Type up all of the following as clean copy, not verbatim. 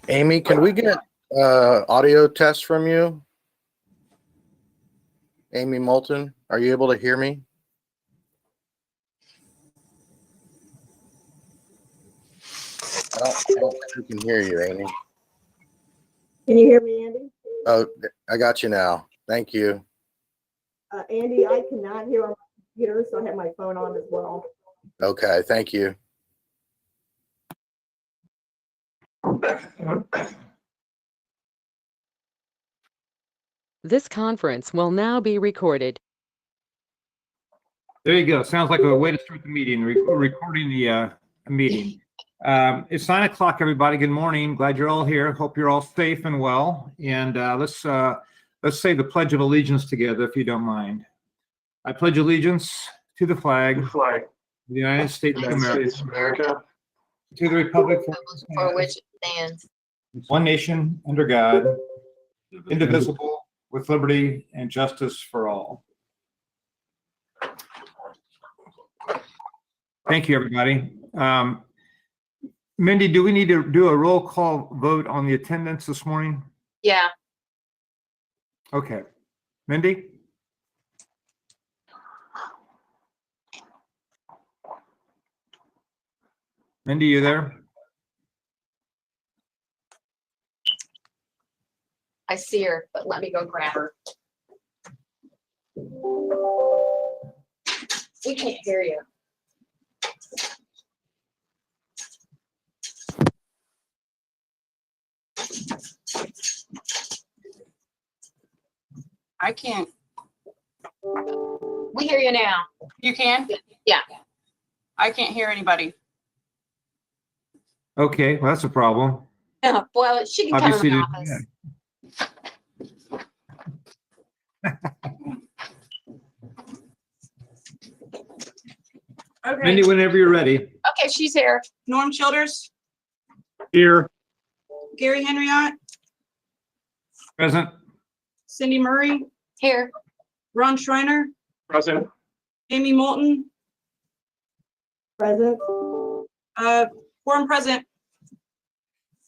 Amy, can we get audio test from you? Amy Moulton, are you able to hear me? I don't think we can hear you, Amy. Can you hear me, Andy? Oh, I got you now. Thank you. Andy, I cannot hear on my computer, so I have my phone on as well. Okay, thank you. This conference will now be recorded. There you go. Sounds like a way to start the meeting, recording the meeting. It's 9 o'clock, everybody. Good morning. Glad you're all here. Hope you're all safe and well. And let's say the Pledge of Allegiance together, if you don't mind. I pledge allegiance to the flag of the United States of America, to the republic for which it stands, one nation, under God, indivisible, with liberty and justice for all. Thank you, everybody. Mindy, do we need to do a roll call vote on the attendance this morning? yeah. Okay. Mindy? Mindy, you there? I see her, but let me go grab her. We can't hear you. I can't. We hear you now. You can? Yeah. I can't hear anybody. Okay, well, that's a problem. Well, she can come Obviously, in the office. Okay. Mindy, whenever you're ready. Okay, she's here. Norm Childers, Here. Gary Henriott, Present. Cindy Murray, Here. Ron Schreiner, Present. Amy Moulton, Present. quorum present.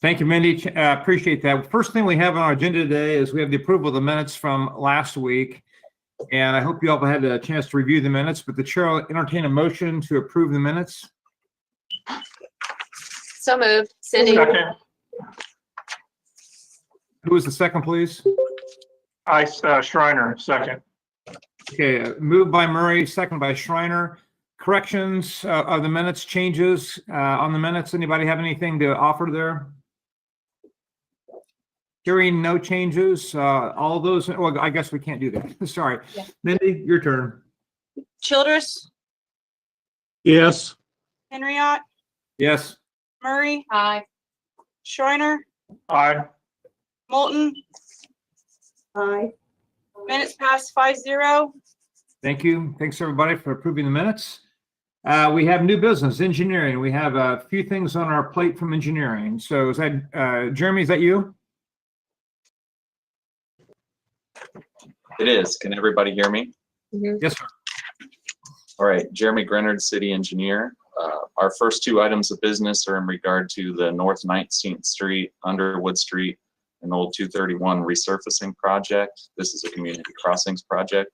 Thank you, Mindy. Appreciate that. First thing we have on our agenda today is we have the approval of the minutes from last week. And I hope you all had a chance to review the minutes, but the chair will entertain a motion to approve the minutes. So moved. Cindy. Second. Who was the second, please? Schreiner, second. Okay, moved by Murray, second by Schreiner. Corrections of the minutes, changes on the minutes. Anybody have anything to offer there? Hearing no changes, all those, well, I guess we can't do that. Sorry. Yeah. Mindy, your turn. Childers, Yes. Henriott, Yes. Murray, Aye. Schreiner, Aye. Moulton. Aye. Minutes passed 5-0. Thank you. Thanks, everybody, for approving the minutes. We have new business, engineering. We have a few things on our plate from engineering. So is that, Jeremy, is that you? It is. Can everybody hear me? Yes, sir. All right, Jeremy Grenard, City Engineer. Our first two items of business are in regard to the North 19th Street, Underwood Street, and Old 231 resurfacing project. This is a community crossings project.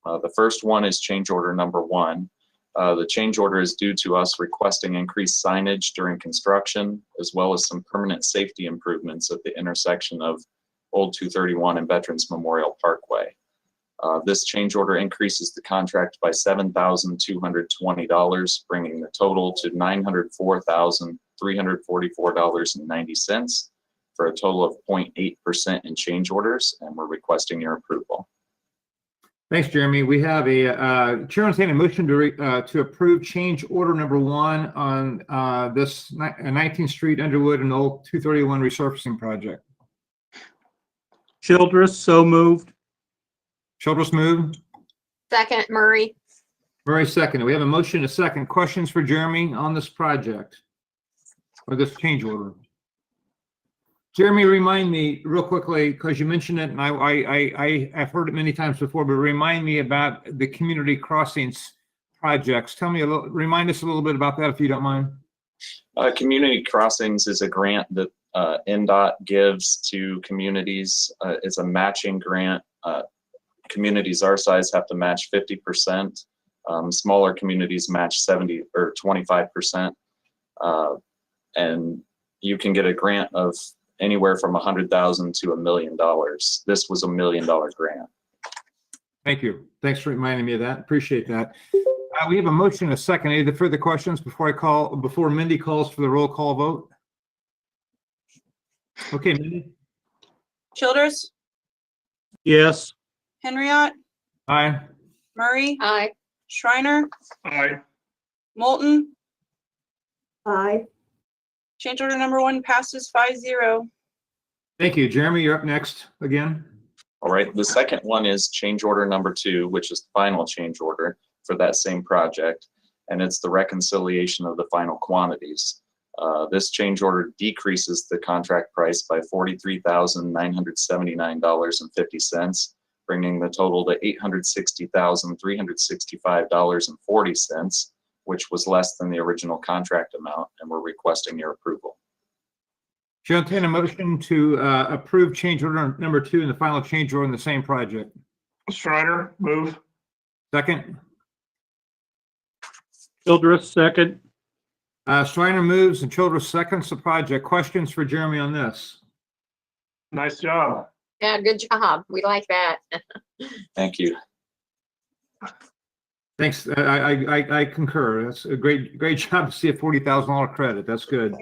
The first one is change order number 1. The change order is due to us requesting increased signage during construction, as well as some permanent safety improvements at the intersection of Old 231 and Veterans Memorial Parkway. This change order increases the contract by $7,220, bringing the total to $904,344.90 for a total of 0.8% in change orders, and we're requesting your approval. Thanks, Jeremy. We have a chair entertain a motion to approve change order number 1 on this 19th Street, Underwood, and Old 231 resurfacing project. Childress, so moved. Childress moved. Second, Murray. Murray second. We have a motion, a second. Questions for Jeremy on this project or this change order? Jeremy, remind me real quickly, because you mentioned it, and I've heard it many times before, but remind me about the community crossings projects. Tell me remind us a little bit about that, if you don't mind. Community Crossings is a grant that NDOT gives to communities. It's a matching grant. Communities our size have to match 50%. Smaller communities match 70 or 25%. And you can get a grant of anywhere from $100,000 to $1 million. This was $1 million grant. Thank you. Thanks for reminding me of that. Appreciate that. We have a motion and a second. Any further questions before Mindy calls for the roll call vote? Okay, Mindy. Childers, Yes. Henriot, Aye. Murray, Aye. Shriner, Aye. Moulton. Aye. Change order number 1 passes 5-0. Thank you. Jeremy, you're up next again. All right, the second one is change order number 2, which is the final change order for that same project, and it's the reconciliation of the final quantities. This change order decreases the contract price by $43,979.50, bringing the total to $860,365.40, which was less than the original contract amount, and we're requesting your approval. Should I entertain a motion to approve change order number 2 and the final change order in the same project? Shriner, move. Second. Childress, second. Shriner moves and Childress seconds the project. Questions for Jeremy on this? Nice job. Yeah, good job. We like that. Thank you. Thanks. I concur. That's a great job to see a $40,000 credit. That's good.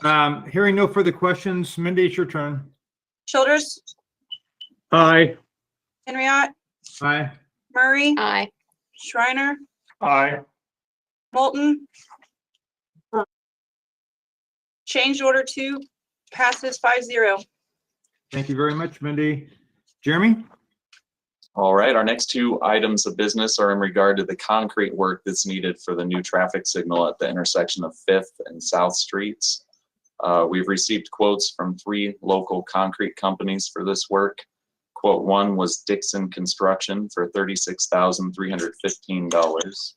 Hearing no further questions, Mindy, it's your turn. Childers, Aye. Henriot, Aye. Murray, Aye. Shriner, Aye. Moulton. Aye. Change order 2 passes 5-0. Thank you very much, Mindy. Jeremy? All right, our next 2 items of business are in regard to the concrete work that's needed for the new traffic signal at the intersection of 5th and South Streets. We've received quotes from 3 local concrete companies for this work. Quote 1 was Dixon Construction for $36,315.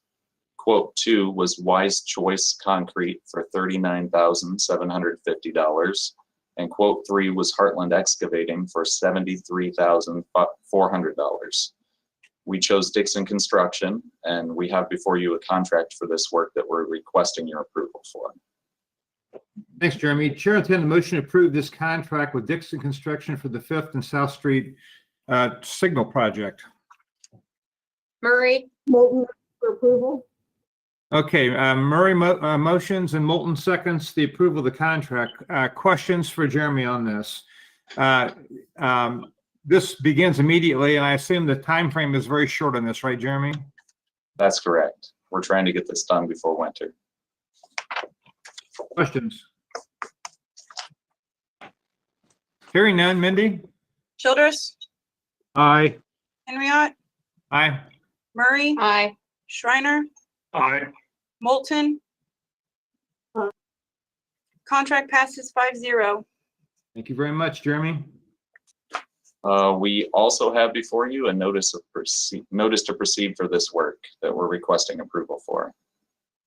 Quote 2 was Wise Choice Concrete for $39,750. And quote 3 was Heartland Excavating for $73,400. We chose Dixon Construction, and we have before you a contract for this work that we're requesting your approval for. Thanks, Jeremy. Chair, intend a motion to approve this contract with Dixon Construction for the 5th and South Street signal project. Murray. Moulton for approval. Okay, Murray motions and Moulton seconds the approval of the contract. Questions for Jeremy on this? This begins immediately, and I assume the time frame is very short on this, right, Jeremy? That's correct. We're trying to get this done before winter. Questions? Hearing none, Mindy? Childers, Aye. Henriot, Aye. Murray, Aye. Shriner, Aye. Moulton. Aye. Contract passes 5-0. Thank you very much, Jeremy. We also have before you a notice to proceed for this work that we're requesting approval for.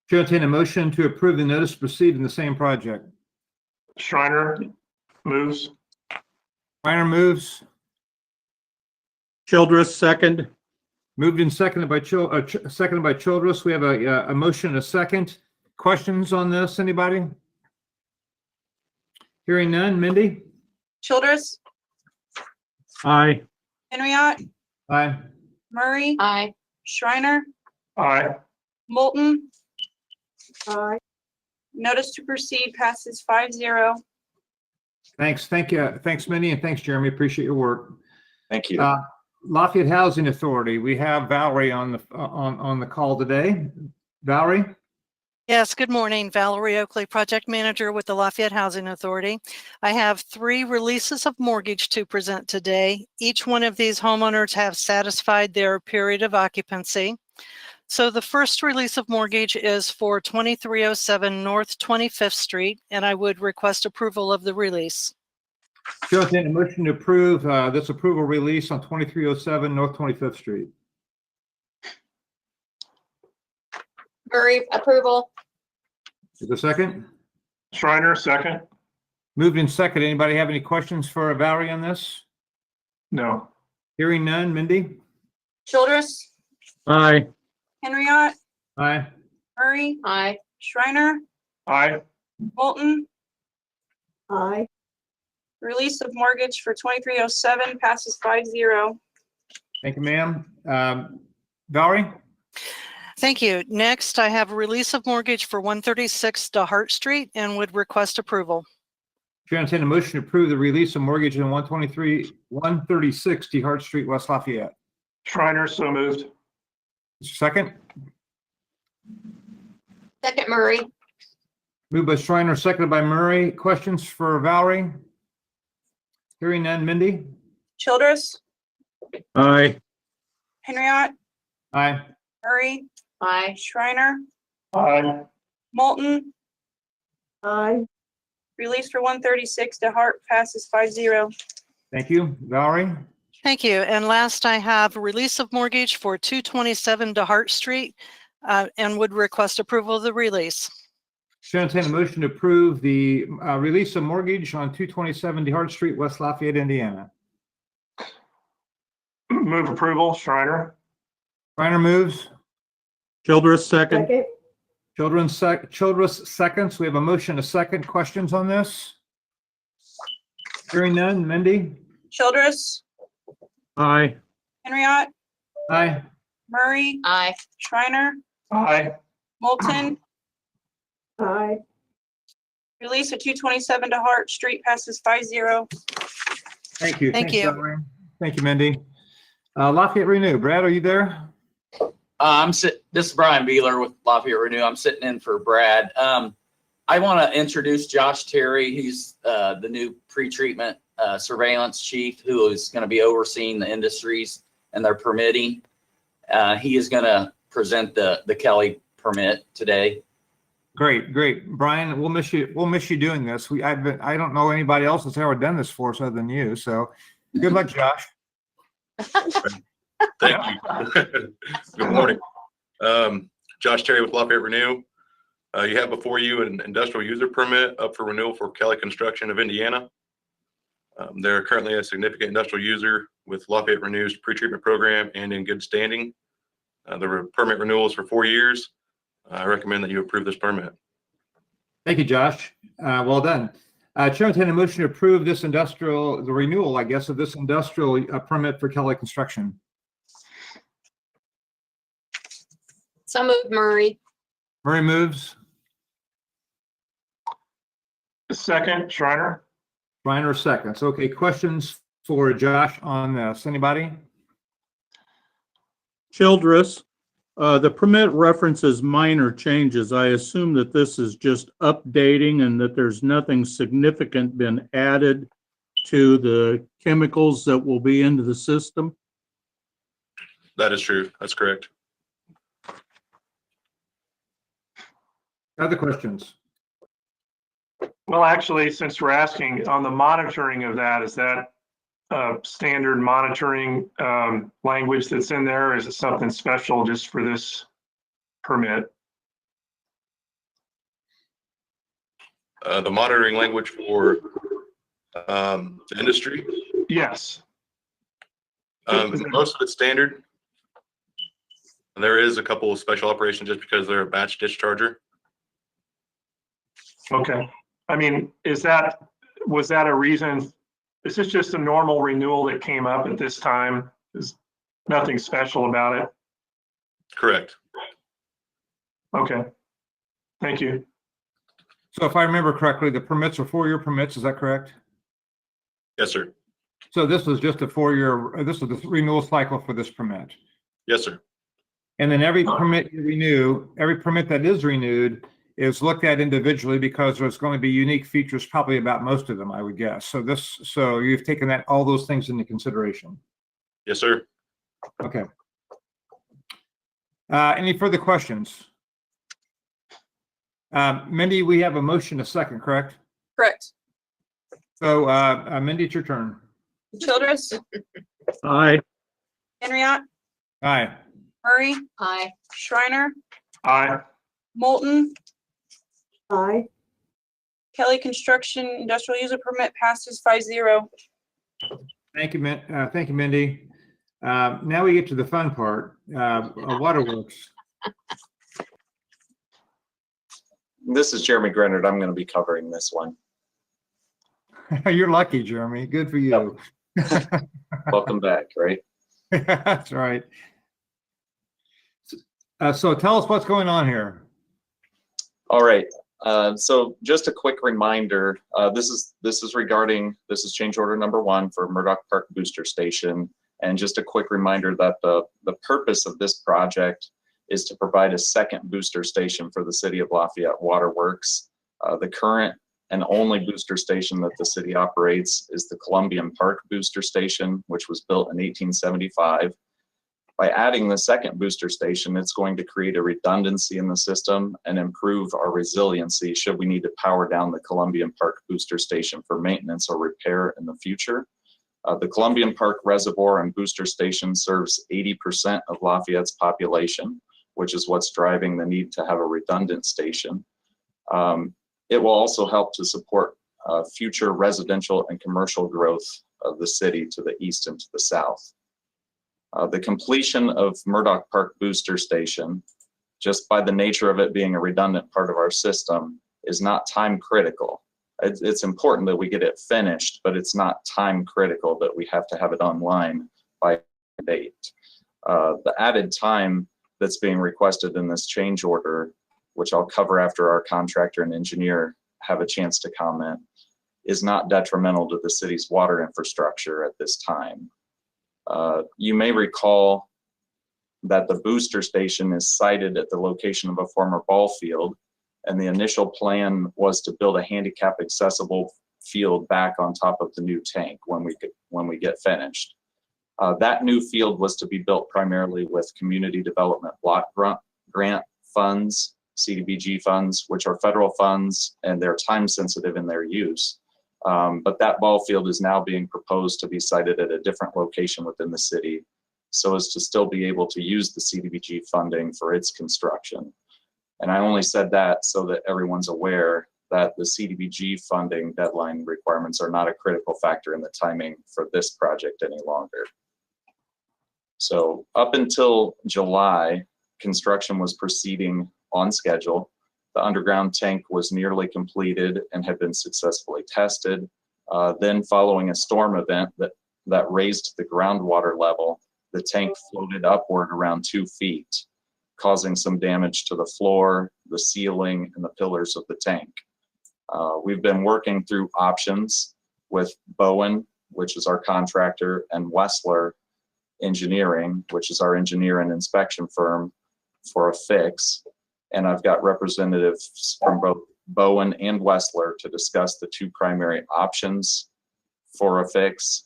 Chair, entertain a motion to approve the notice to proceed in the same project. Shriner moves. Reiner moves. Childress, second. Moved and seconded by Childress. We have a motion and a second. Questions on this, anybody? Hearing none, Mindy? Childers, Aye. Henriot, Aye. Murray, Aye. Shriner, Aye. Moulton. Aye. Notice to proceed passes 5-0. Thanks. Thank you. Thanks, Mindy, and thanks, Jeremy. Appreciate your work. Thank you. Lafayette Housing Authority. We have Valerie on the call today. Valerie? Yes, good morning. Valerie Oakley, Project Manager with the Lafayette Housing Authority. I have 3 releases of mortgage to present today. Each one of these homeowners have satisfied their period of occupancy. So the first release of mortgage is for 2307 North 25th Street, and I would request approval of the release. Chair, entertain a motion to approve this approval release on 2307 North 25th Street. Murray, approval. Is there a second? Shriner, second. Moved in second. Anybody have any questions for Valerie on this? No. Hearing none. Mindy? Childress, Aye. Henriot, Aye. Murray, Aye. Shriner, Aye. Bolton. Aye. Release of mortgage for 2307 passes 5-0. Thank you, ma'am. Valerie? Thank you. Next, I have a release of mortgage for 136 DeHart Street and would request approval. Chair, entertain a motion to approve the release of mortgage in 136 DeHart Street, West Lafayette. Shriner, so moved. Second? Second Murray. Moved by Shriner, seconded by Murray. Questions for Valerie? Hearing none. Mindy? Childress, Aye. Henriot, Aye. Murray, Aye. Shriner, Aye. Moulton. Aye. Release for 136 DeHart passes 5-0. Thank you. Valerie? Thank you. And last, I have a release of mortgage for 227 DeHart Street and would request approval of the release. Chair, entertain a motion to approve the release of mortgage on 227 DeHart Street, West Lafayette, Indiana. Move approval, Shriner. Reiner moves. Childress, second. Second. Childress seconds. We have a motion, a second. Questions on this? Hearing none. Mindy? Childress, Aye. Henriot, Aye. Murray, Aye. Shriner, Aye. Moulton. Aye. Release of 227 DeHart Street passes 5-0. Thank you. Thank Thanks, you. Valerie. Thank you, Mindy. Lafayette Renew. Brad, are you there? This is Brian Beeler with Lafayette Renew. I'm sitting in for Brad. I want to introduce Josh Terry. He's the new pre-treatment surveillance chief who is going to be overseeing the industries and their permitting. He is going to present the Kelly permit today. Great, great. Brian, we'll miss you. We'll miss you doing this. I don't know anybody else that's ever done this for us other than you. So good luck, Josh. Thank you. Good morning. Josh Terry with Lafayette Renew. You have before you an industrial user permit up for renewal for Kelly Construction of Indiana. They're currently a significant industrial user with Lafayette Renew's pretreatment program and in good standing. The permit renewal is for 4 years. I recommend that you approve this permit. Thank you, Josh. Well done. Chair, entertain a motion to approve this the renewal, I guess, of this industrial permit for Kelly Construction. So moved Murray. Murray moves. Second, Shriner. Reiner seconds. Okay, questions for Josh on this? Anybody? Childress, the permit references minor changes. I assume that this is just updating and that there's nothing significant been added to the chemicals that will be into the system? That is true. That's correct. Other questions? Well, actually, since we're asking on the monitoring of that, is that standard monitoring language that's in there? Or is it something special just for this permit? The monitoring language for the industry. Yes. Most of it's standard. And there is a couple of special operations just because they're a batch discharger. Okay. I mean, was that a reason? Is this just a normal renewal that came up at this time? There's nothing special about it? Correct. Okay. Thank you. So if I remember correctly, the permits are 4-year permits. Is that correct? Yes, sir. So this was just a 4-year, this was the renewal cycle for this permit. Yes, sir. And then every permit you renew, every permit that is renewed is looked at individually because there's going to be unique features probably about most of them, I would guess. So you've taken all those things into consideration. Yes, sir. Okay. Any further questions? Mindy, we have a motion, a second, correct? Correct. So Mindy, it's your turn. Childress, Aye. Henriot, Aye. Murray, Aye. Shriner, Aye. Moulton, Aye. Kelly Construction Industrial User Permit passes 5-0. Thank you, thank you, Mindy. Now we get to the fun part, Waterworks. This is Jeremy Grenard. I'm going to be covering this one. You're lucky, Jeremy. Good for you. Welcome back, right? That's right. So tell us what's going on here. All right. So just a quick reminder, this is change order number 1 for Murdoch Park Booster Station. And just a quick reminder that the purpose of this project is to provide a second booster station for the City of Lafayette Waterworks. The current and only booster station that the city operates is the Columbian Park Booster Station, which was built in 1875. By adding the second booster station, it's going to create a redundancy in the system and improve our resiliency should we need to power down the Columbian Park Booster Station for maintenance or repair in the future. The Columbian Park Reservoir and Booster Station serves 80% of Lafayette's population, which is what's driving the need to have a redundant station. It will also help to support future residential and commercial growth of the city to the east and to the south. The completion of Murdoch Park Booster Station, just by the nature of it being a redundant part of our system, is not time critical. It's important that we get it finished, but it's not time critical that we have to have it online by date. The added time that's being requested in this change order, which I'll cover after our contractor and engineer have a chance to comment, is not detrimental to the city's water infrastructure at this time. You may recall that the booster station is sited at the location of a former ball field, and the initial plan was to build a handicap accessible field back on top of the new tank when we get finished. That new field was to be built primarily with community development block grant funds, CDBG funds, which are federal funds, and they're time sensitive in their use. But that ball field is now being proposed to be sited at a different location within the city so as to still be able to use the CDBG funding for its construction. And I only said that so that everyone's aware that the CDBG funding deadline requirements are not a critical factor in the timing for this project any longer. So up until July, construction was proceeding on schedule. The underground tank was nearly completed and had been successfully tested. Then following a storm event that raised the groundwater level, the tank floated upward around 2 feet, causing some damage to the floor, the ceiling, and the pillars of the tank. We've been working through options with Bowen, which is our contractor, and Wessler Engineering, which is our engineer and inspection firm, for a fix. And I've got representatives from both Bowen and Wessler to discuss the 2 primary options for a fix,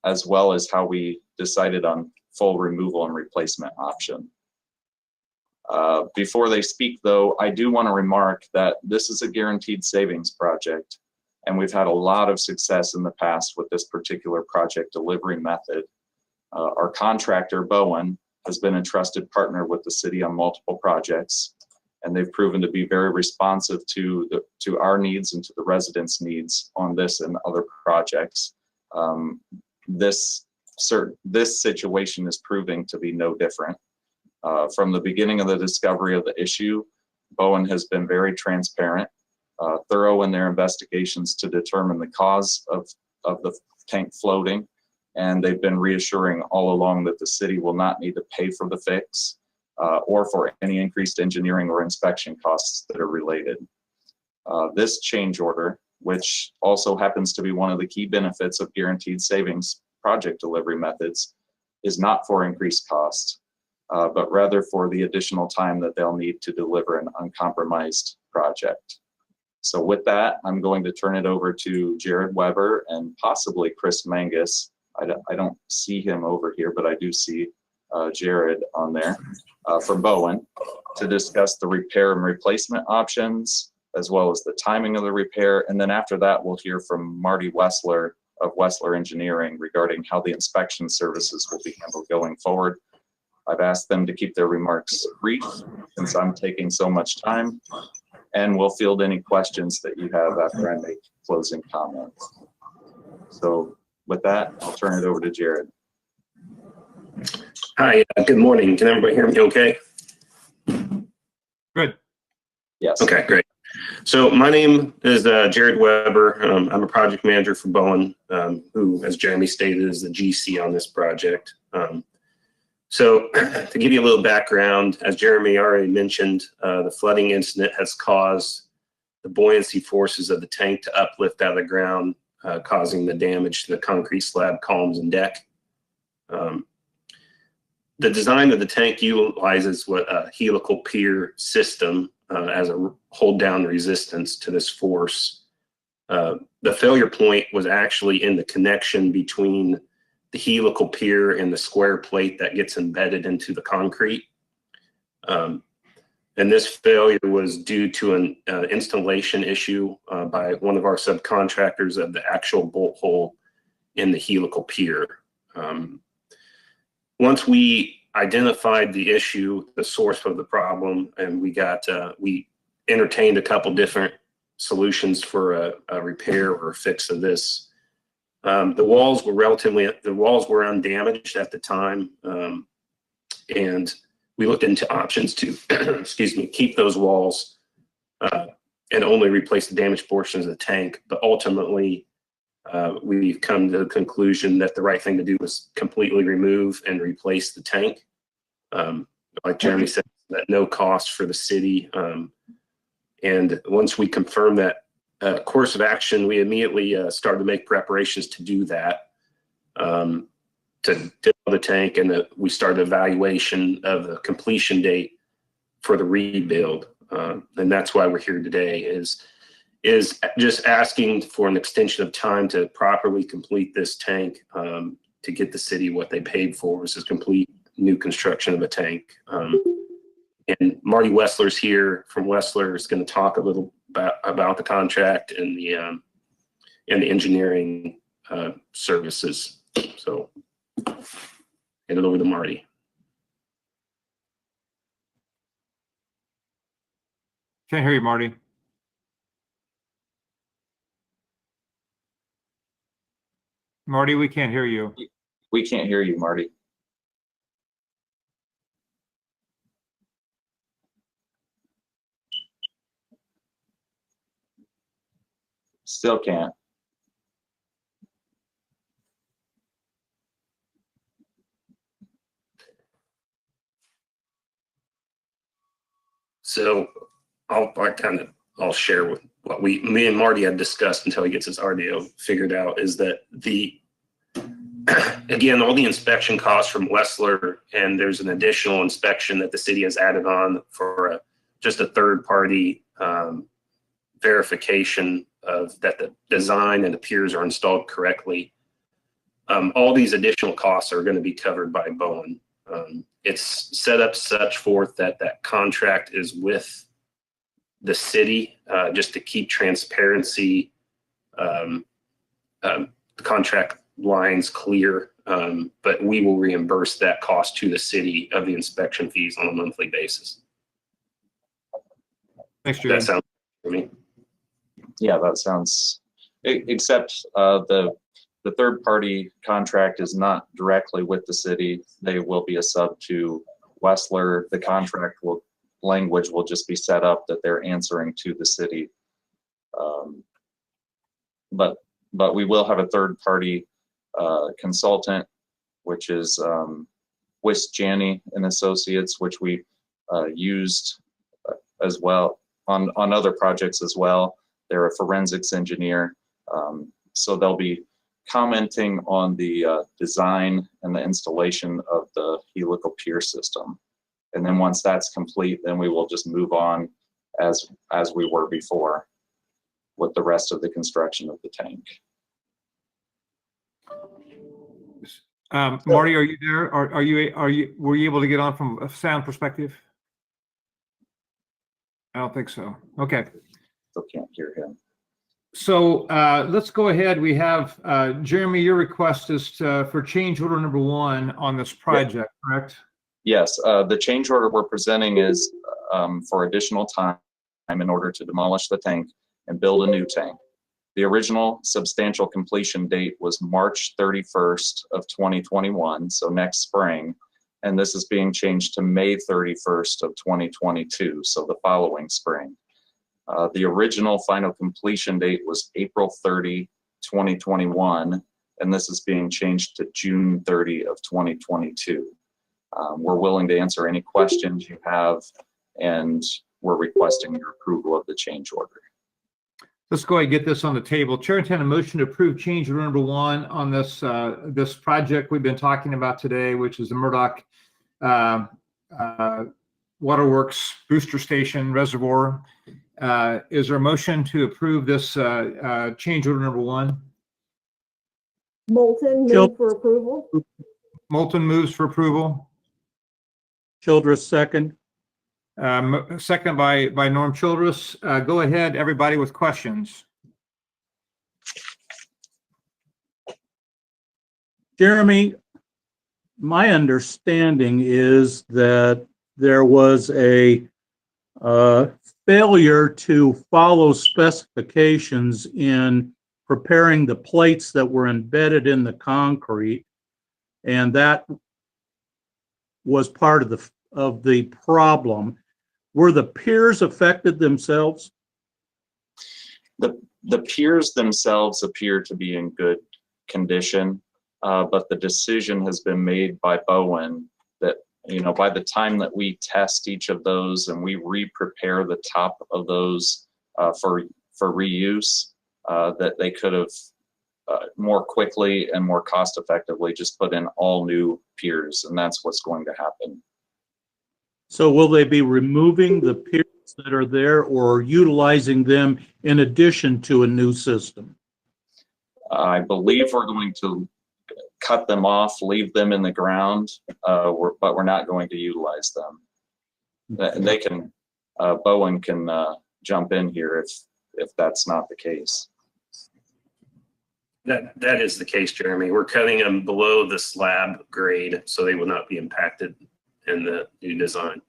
as well as how we decided on full removal and replacement option. Before they speak, though, I do want to remark that this is a guaranteed savings project, and we've had a lot of success in the past with this particular project delivery method. Our contractor, Bowen, has been a trusted partner with the city on multiple projects, and they've proven to be very responsive to our needs and to the residents' needs on this and other projects. This situation is proving to be no different. From the beginning of the discovery of the issue, Bowen has been very transparent, thorough in their investigations to determine the cause of the tank floating, and they've been reassuring all along that the city will not need to pay for the fix or for any increased engineering or inspection costs that are related. This change order, which also happens to be one of the key benefits of guaranteed savings project delivery methods, is not for increased cost, but rather for the additional time that they'll need to deliver an uncompromised project. So with that, I'm going to turn it over to Jared Weber and possibly Chris Mangus. I don't see him over here, but I do see Jared on there from Bowen to discuss the repair and replacement options, as well as the timing of the repair. And then after that, we'll hear from Marty Wessler of Wessler Engineering regarding how the inspection services will be handled going forward. I've asked them to keep their remarks brief since I'm taking so much time. and we'll field any questions that you have after I make closing comments. So with that, I'll turn it over to Jared. Hi, good morning. Can everybody hear me okay? Good. Yes. Okay, great. So my name is Jared Weber. I'm a project manager for Bowen, who, as Jeremy stated, is the GC on this project. So to give you a little background, as Jeremy already mentioned, the flooding incident has caused the buoyancy forces of the tank to uplift out of the ground, causing the damage to the concrete slab columns and deck. The design of the tank utilizes what a helical pier system as a hold down resistance to this force. The failure point was actually in the connection between the helical pier and the square plate that gets embedded into the concrete. And this failure was due to an installation issue by one of our subcontractors of the actual bolt hole in the helical pier. Once we identified the issue, the source of the problem, and we entertained a couple different solutions for a repair or a fix of this. The walls were undamaged at the time, and we looked into options to, excuse me, keep those walls and only replace the damaged portions of the tank. But ultimately, we've come to the conclusion that the right thing to do was completely remove and replace the tank. Like Jeremy said, at no cost for the city. And once we confirmed that course of action, we immediately started to make preparations to do that, to demo the tank, and we started evaluation of the completion date for the rebuild. And that's why we're here today, is just asking for an extension of time to properly complete this tank, to get the city what they paid for, which is complete new construction of a tank. And Marty Wessler's here from Wessler is going to talk a little about the contract and the engineering services. So hand it over to Marty. Can't hear you, Marty. Marty, we can't hear you. We can't hear you, Marty. Still can't. So I'll share with what me and Marty had discussed until he gets his audio figured out, is that again, all the inspection costs from Wessler, and there's an additional inspection that the city has added on for just a third party verification of that the design and the piers are installed correctly. All these additional costs are going to be covered by Bowen. It's set up such forth that contract is with the city, just to keep transparency, the contract lines clear, but we will reimburse that cost to the city of the inspection fees on a monthly basis. Thanks, Jared. That sounds good to me. Yeah, that sounds, except the third party contract is not directly with the city. They will be a sub to Wessler. The contract language will just be set up that they're answering to the city. But we will have a third party consultant, which is Wist Janney and Associates, which we used as well on other projects as well. They're a forensics engineer, so they'll be commenting on the design and the installation of the helical pier system. And then once that's complete, then we will just move on as we were before with the rest of the construction of the tank. Marty, are you there? Were you able to get on from a sound perspective? I don't think so. Okay. Still can't hear him. So let's go ahead. We have Jeremy, your request is for change order number 1 on this project, correct? Yes, the change order we're presenting is for additional time in order to demolish the tank and build a new tank. The original substantial completion date was March 31st of 2021, so next spring, and this is being changed to May 31st of 2022, so the following spring. The original final completion date was April 30, 2021, and this is being changed to June 30 of 2022. We're willing to answer any questions you have, and we're requesting your approval of the change order. Let's go ahead and get this on the table. Chair, intend a motion to approve change order number 1 on this this project we've been talking about today, which is the Murdoch Waterworks Booster Station Reservoir. Is there a motion to approve this change order number 1? Moulton, move for approval. Moulton moves for approval. Childress, second. Second by Norm Childress. Go ahead, everybody, with questions. Jeremy, my understanding is that there was a failure to follow specifications in preparing the plates that were embedded in the concrete, and that was part of the problem. Were the piers affected themselves? The piers themselves appear to be in good condition, but the decision has been made by Bowen that, you know, by the time that we test each of those and we re-prepare the top of those for reuse, that they could have more quickly and more cost effectively just put in all new piers, and that's what's going to happen. So will they be removing the piers that are there or utilizing them in addition to a new system? I believe we're going to cut them off, leave them in the ground, but we're not going to utilize them. They can, Bowen can jump in here if that's not the case. That is the case, Jeremy. We're cutting them below the slab grade, so they will not be impacted in the new design.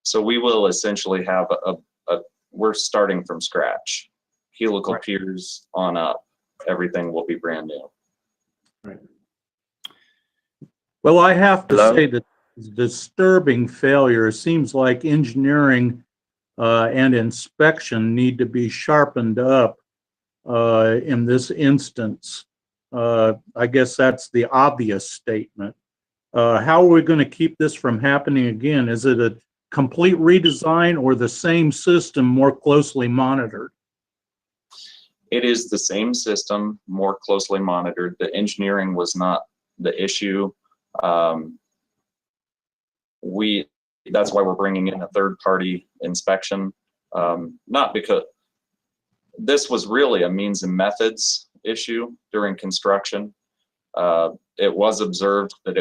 So we will essentially have we're starting from scratch. Helical piers on up, everything will be brand new. Right. Well, I have to say that it's a disturbing failure. It seems like engineering and inspection need to be sharpened up in this instance. I guess that's the obvious statement. How are we going to keep this from happening again? Is it a complete redesign or the same system more closely monitored? It is the same system, more closely monitored. The engineering was not the issue. That's why we're bringing in a third-party inspection. Not because this was really a means and methods issue during construction. It was observed that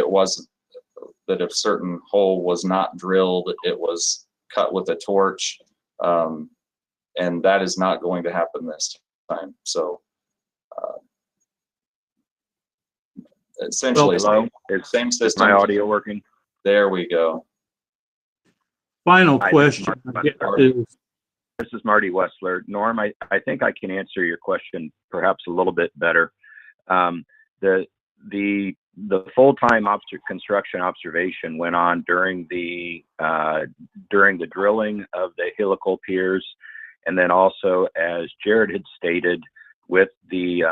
that if a certain hole was not drilled, it was cut with a torch, and that is not going to happen this time. So essentially, same system. My audio working? There we go. Final question. This is Marty Wessler. Norm, I think I can answer your question perhaps a little bit better. The full-time construction observation went on during the drilling of the helical piers, and then also, as Jared had stated, with the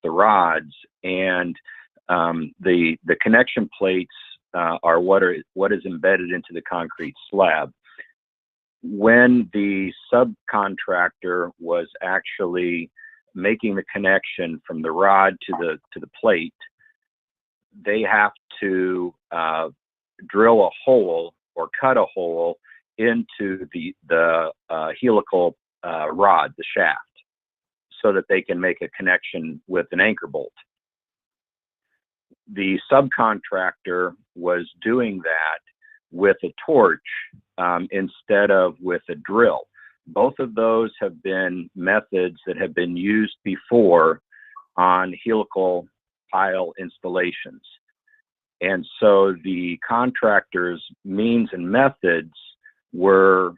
rods, and the connection plates are what is embedded into the concrete slab. When the subcontractor was actually making the connection from the rod to the plate, they have to drill a hole or cut a hole into the helical rod, the shaft, so that they can make a connection with an anchor bolt. The subcontractor was doing that with a torch instead of with a drill. Both of those have been methods that have been used before on helical pile installations. And so the contractor's means and methods were,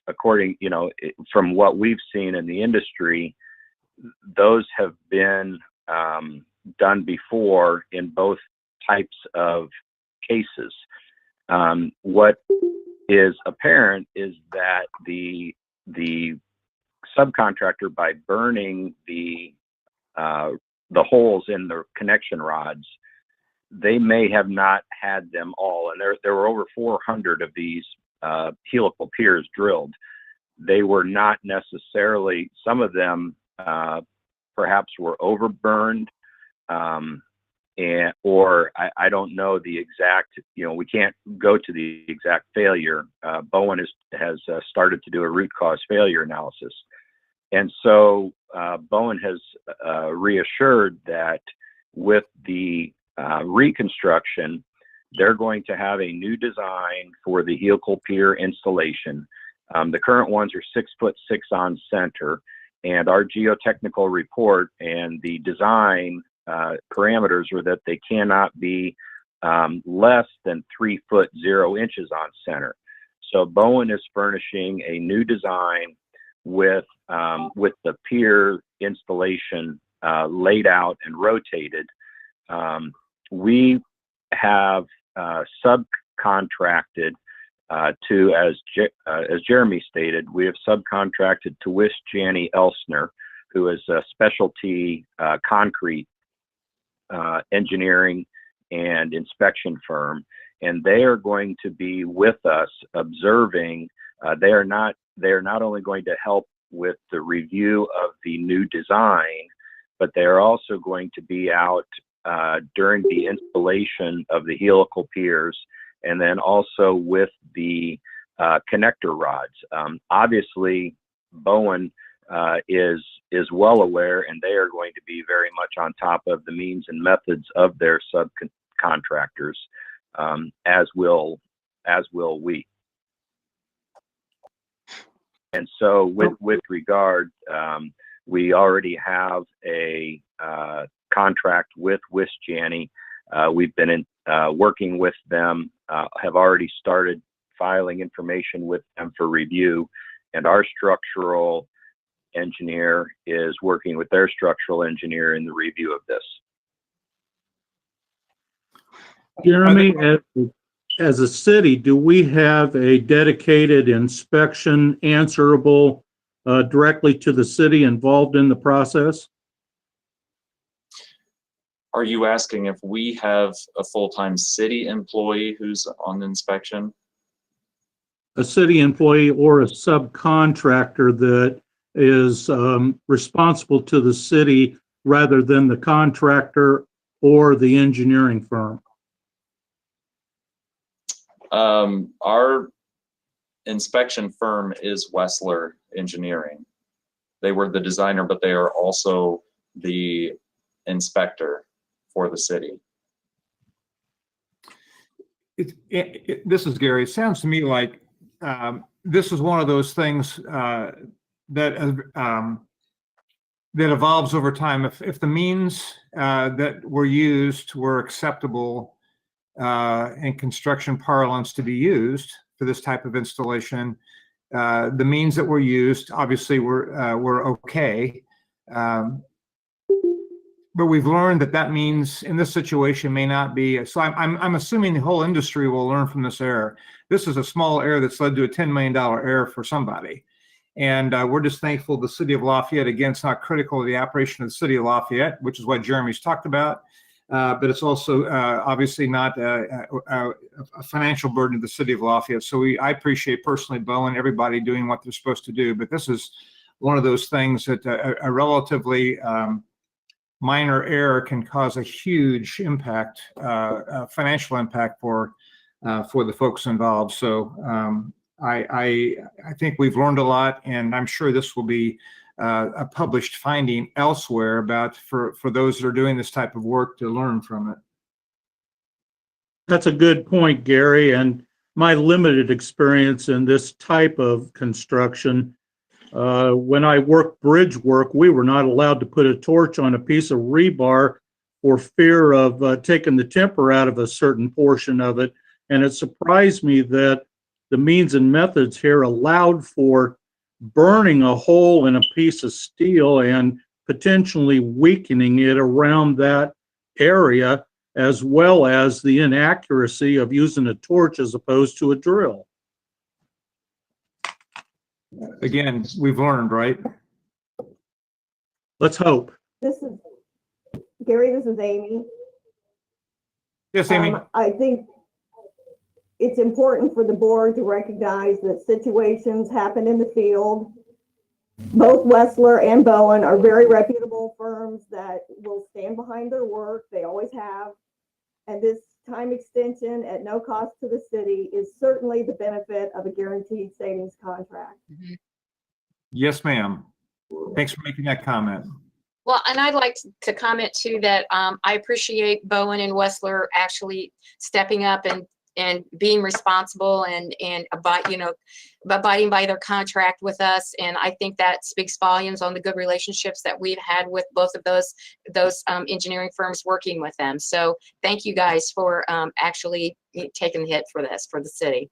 according, from what we've seen in the industry, those have been done before in both types of cases. What is apparent is that the subcontractor, by burning the holes in the connection rods, they may have not had them all, and there were over 400 of these helical piers drilled. They were not necessarily, some of them perhaps were overburned, or I don't know the exact, we can't go to the exact failure. Bowen has started to do a root cause failure analysis. And so Bowen has reassured that with the reconstruction, they're going to have a new design for the helical pier installation. The current ones are 6'6" on center, and our geotechnical report and the design parameters are that they cannot be less than 3 foot 0 inches on center. So Bowen is furnishing a new design with the pier installation laid out and rotated. We have subcontracted to, as Jeremy stated, we have subcontracted to Wish Janney Elsner, who is a specialty concrete engineering and inspection firm, and they are going to be with us observing. They are not only going to help with the review of the new design, but they are also going to be out during the installation of the helical piers, and then also with the connector rods. Obviously, Bowen is well aware, and they are going to be very much on top of the means and methods of their subcontractors, as will we. And so with regard, we already have a contract with Wish Janney. We've been working with them, have already started filing information with them for review, and our structural engineer is working with their structural engineer in the review of this. Jeremy, as a city, do we have a dedicated inspection answerable directly to the city involved in the process? Are you asking if we have a full-time city employee who's on inspection? A city employee or a subcontractor that is responsible to the city rather than the contractor or the engineering firm? Our inspection firm is Wessler Engineering. They were the designer, but they are also the inspector for the city. This is Gary. It sounds to me like this is one of those things that evolves over time. If the means that were used were acceptable in construction parlance to be used for this type of installation, the means that were used obviously were okay. But we've learned that means in this situation may not be. So I'm assuming the whole industry will learn from this error. This is a small error that's led to a $10 million error for somebody. And we're just thankful the city of Lafayette, again, it's not critical to the operation of the city of Lafayette, which is what Jeremy's talked about. But it's also obviously not a financial burden to the city of Lafayette. So I appreciate personally Bowen, everybody doing what they're supposed to do. But this is one of those things that a relatively minor error can cause a huge impact, financial impact for the folks involved. So I think we've learned a lot, and I'm sure this will be a published finding elsewhere about for those that are doing this type of work to learn from it. That's a good point, Gary. And my limited experience in this type of construction, when I worked bridge work, we were not allowed to put a torch on a piece of rebar for fear of taking the temper out of a certain portion of it. And it surprised me that the means and methods here allowed for burning a hole in a piece of steel and potentially weakening it around that area, as well as the inaccuracy of using a torch as opposed to a drill. Again, we've learned, right? Let's hope. This is, Gary, this is Amy. Yes, Amy. I think it's important for the board to recognize that situations happen in the field. Both Wessler and Bowen are very reputable firms that will stand behind their work. They always have. And this time extension at no cost to the city is certainly the benefit of a guaranteed savings contract. Yes, ma'am. Thanks for making that comment. Well, and I'd like to comment too that I appreciate Bowen and Wessler actually stepping up and being responsible and abiding by their contract with us. And I think that speaks volumes on the good relationships that we've had with both of those engineering firms working with them. So thank you guys for actually taking the hit for this, for the city.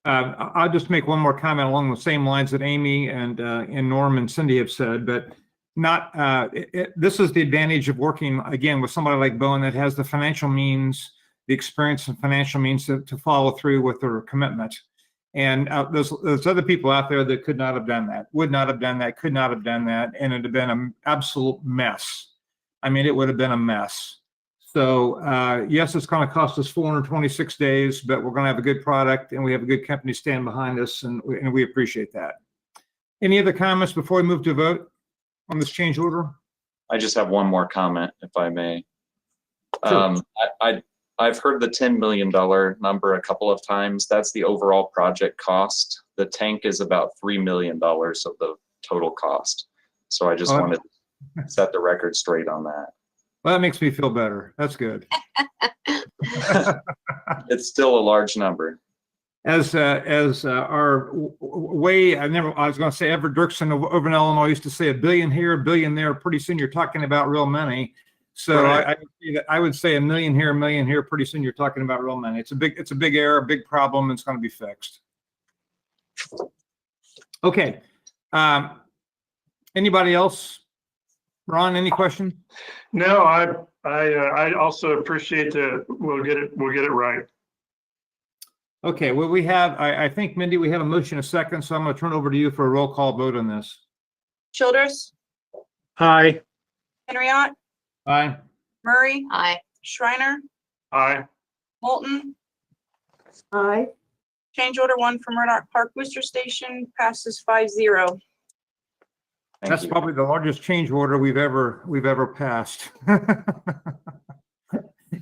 I'll just make one more comment along the same lines that Amy and Norm and Cindy have said, but this is the advantage of working again with somebody like Bowen that has the financial means, the experience and financial means to follow through with their commitment. And there's other people out there that could not have done that, would not have done that, could not have done that, and it'd have been an absolute mess. I mean, it would have been a mess. So yes, it's going to cost us 426 days, but we're going to have a good product and we have a good company stand behind us, and we appreciate that. Any other comments before we move to vote on this change order? I just have one more comment, if I may. Sure. I've heard the $10 million number a couple of times. That's the overall project cost. The tank is about $3 million of the total cost. So I just wanted to set the record straight on that. Well, that makes me feel better. That's good. It's still a large number. As our way, I was going to say Everett Dirksen over in Illinois used to say $1 billion here, $1 billion there. Pretty soon you're talking about real money. So right. I would say $1 million here, $1 million here. Pretty soon you're talking about real money. It's a big error, a big problem. It's going to be fixed. Okay. Anybody else? Ron, any questions? No, I also appreciate we'll get it right. Okay, well, we have, I think, Mindy, we have a motion, a second, so I'm going to turn over to you for a roll call vote on this. Childress, Aye. Henriot, Aye. Murray, Aye. Shriner, Aye. Moulton. Aye. Change order 1 for Murdoch Park Booster Station passes 5-0. That's probably the largest change order we've ever passed.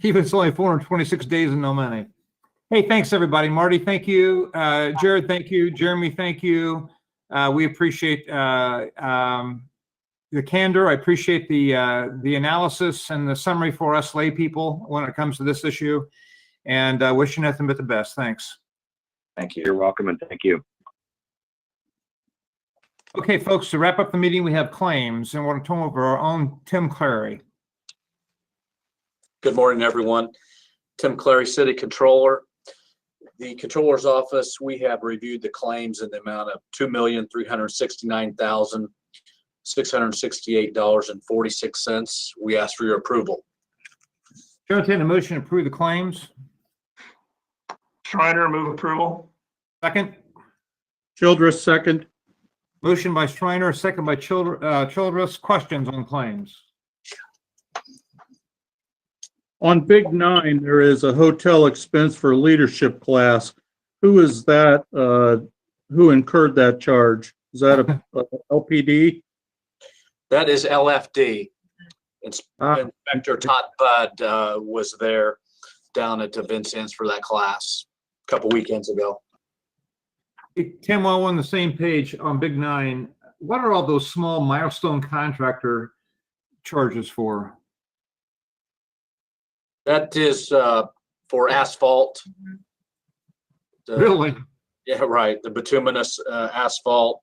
Even it's only 426 days and no money. Hey, thanks everybody. Marty, thank you. Jared, thank you. Jeremy, thank you. We appreciate the candor. I appreciate the analysis and the summary for us lay people when it comes to this issue. And wish you nothing but the best. Thanks. Thank you. You're welcome, and thank you. Okay, folks, to wrap up the meeting, we have claims, and we're going to turn over our own Tim Clary. Good morning, everyone. Tim Clary, City Controller. The Controller's Office, we have reviewed the claims in the amount of $2,369,668.46. We ask for your approval. Chair, entertain a motion to approve the claims. Shriner, move approval. Second. Childress, second. Motion by Shriner, second by Childress. Questions on claims? On Big 9, there is a hotel expense for leadership class. Who is that? Who incurred that charge? Is that a LPD? That is LFD. Inspector Todd Budd was there down at Vincennes for that class a couple weekends ago. Hey, Tim, while we're on the same page on Big 9, what are all those small milestone contractor charges for? That is for asphalt. Really? Yeah, right. The bituminous asphalt.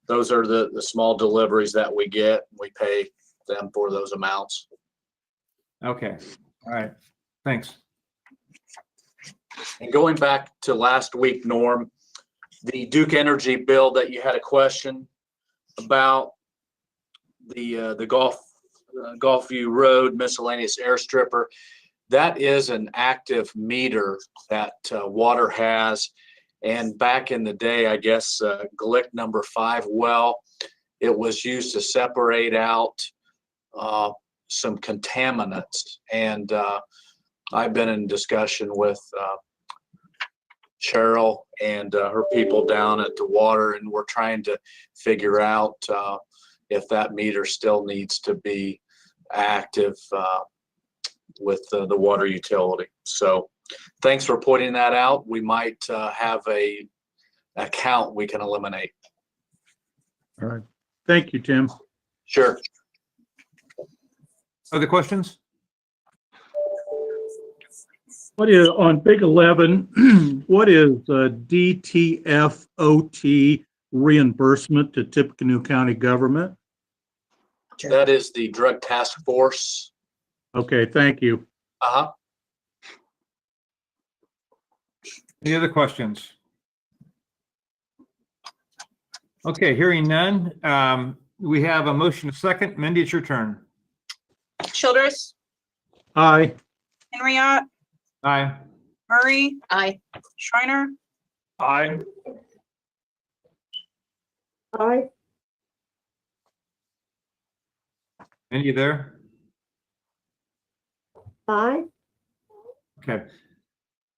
Those are the small deliveries that we get. We pay them for those amounts. Okay, all right, thanks. And going back to last week, Norm, the Duke Energy bill that you had a question about, the Gulfview Road miscellaneous air stripper, that is an active meter that water has. And back in the day, I guess Glick number 5 well, it was used to separate out some contaminants. And I've been in discussion with Cheryl and her people down at the water, and we're trying to figure out if that meter still needs to be active with the water utility. So thanks for pointing that out. We might have a account we can eliminate. All right. Thank you, Tim. Sure. Other questions? What is, on Big 11, what is DTFOT reimbursement to Tippecanoe County government? That is the Drug Task Force. Okay, thank you. Uh-huh. Any other questions? Okay, hearing none. We have a motion, a second. Mindy, it's your turn. Childress, Aye. Henriot, Aye. Murray, Aye. Shriner, Aye. Aye. Mindy, you there? Aye. Okay.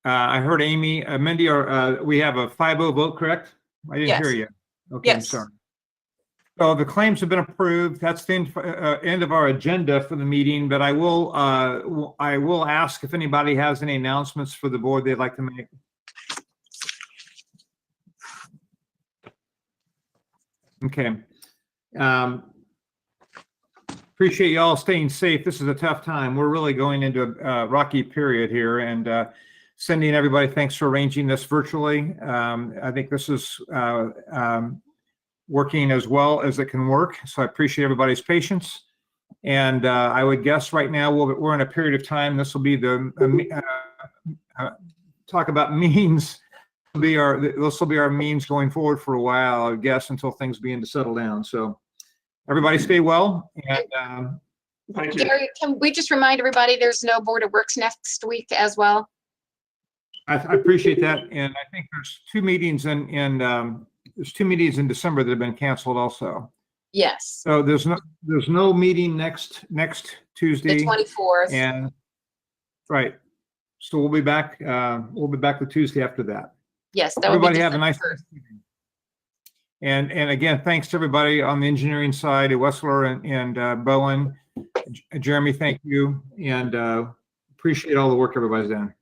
I heard Amy, Mindy, or we have a 5-0 vote, correct? I didn't hear you. Okay, I'm Yes. sorry. So the claims have been approved. That's the end of our agenda for the meeting, but I will ask if anybody has any announcements for the board they'd like to make. Okay. Appreciate you all staying safe. This is a tough time. We're really going into a rocky period here, and sending everybody thanks for arranging this virtually. I think this is working as well as it can work. So I appreciate everybody's patience. And I would guess right now we're in a period of time. This will be the talk about means. This will be our means going forward for a while, I would guess, until things begin to settle down. So everybody stay well. And Thank you. Gary, can we just remind everybody there's no Board of Works next week as well? I appreciate that. And I think there's 2 meetings there's 2 meetings in December that have been canceled also. Yes. So there's no meeting next Tuesday. The 24th. And right. So we'll be back the Tuesday after that. Yes, that would be Everybody have a nice December 1st. and again, thanks to everybody on the engineering side, Wessler and Bowen. Jeremy, thank you, and appreciate all the work everybody's done.